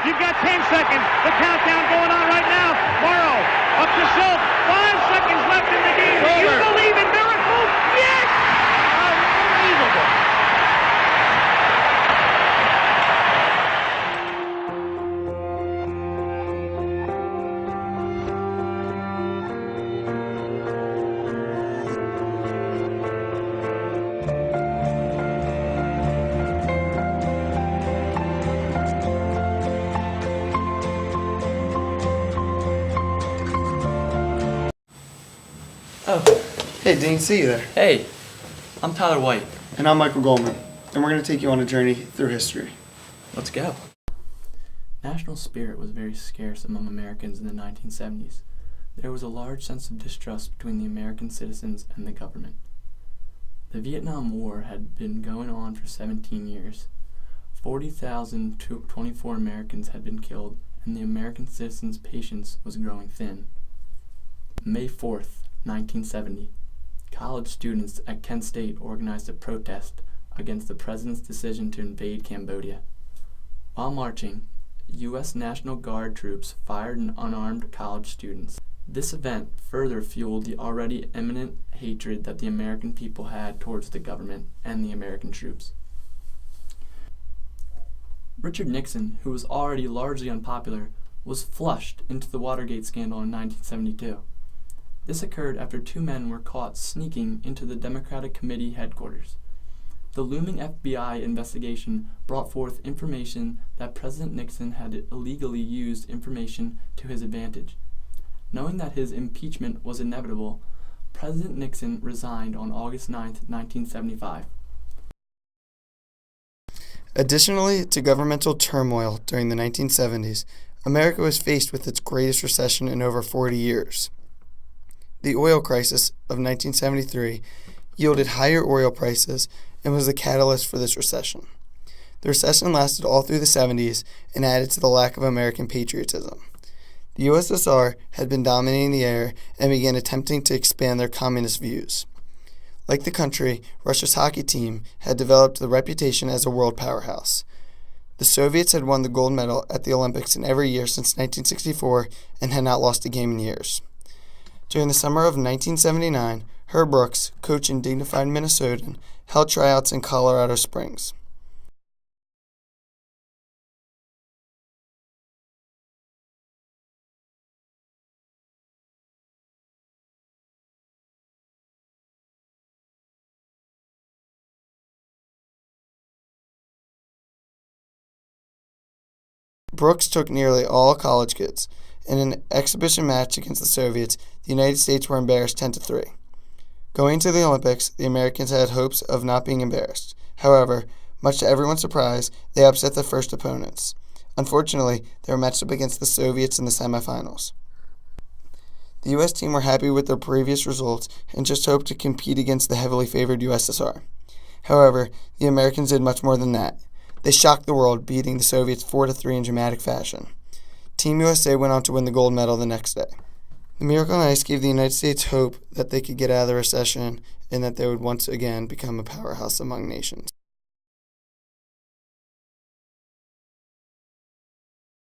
You've got 10 seconds. The countdown going on right now. Morrow up to Schultz. 5 seconds left in the game. Do you believe in miracles? Yes! Unbelievable. Oh, Hey, didn't see you there. hey, I'm Tyler White. And I'm Michael Goldman, and we're going to take you on a journey through history. Let's go. National spirit was very scarce among Americans in the 1970s. There was a large sense of distrust between the American citizens and the government. The Vietnam War had been going on for 17 years. 40,024 Americans had been killed, and the American citizens' patience was growing thin. May 4th, 1970, college students at Kent State organized a protest against the president's decision to invade Cambodia. While marching, U.S. National Guard troops fired on unarmed college students. This event further fueled the already imminent hatred that the American people had towards the government and the American troops. Richard Nixon, who was already largely unpopular, was flushed into the Watergate scandal in 1972. This occurred after two men were caught sneaking into the Democratic Committee headquarters. The looming FBI investigation brought forth information that President Nixon had illegally used information to his advantage. Knowing that his impeachment was inevitable, President Nixon resigned on August 9, 1975. Additionally to governmental turmoil during the 1970s, America was faced with its greatest recession in over 40 years. The oil crisis of 1973 yielded higher oil prices and was the catalyst for this recession. The recession lasted all through the 70s and added to the lack of American patriotism. The USSR had been dominating the air and began attempting to expand their communist views. Like the country, Russia's hockey team had developed the reputation as a world powerhouse. The Soviets had won the gold medal at the Olympics in every year since 1964 and had not lost a game in years. During the summer of 1979, Herb Brooks, coach and dignified Minnesotan, held tryouts in Colorado Springs. Brooks took nearly all college kids. In an exhibition match against the Soviets, the United States were embarrassed 10-3. Going to the Olympics, the Americans had hopes of not being embarrassed. However, much to everyone's surprise, they upset their first opponents. Unfortunately, they were matched up against the Soviets in the semifinals. The U.S. team were happy with their previous results and just hoped to compete against the heavily favored USSR. However, the Americans did much more than that. They shocked the world, beating the Soviets 4-3 in dramatic fashion. Team USA went on to win the gold medal the next day. The Miracle on Ice gave the United States hope that they could get out of the recession and that they would once again become a powerhouse among nations.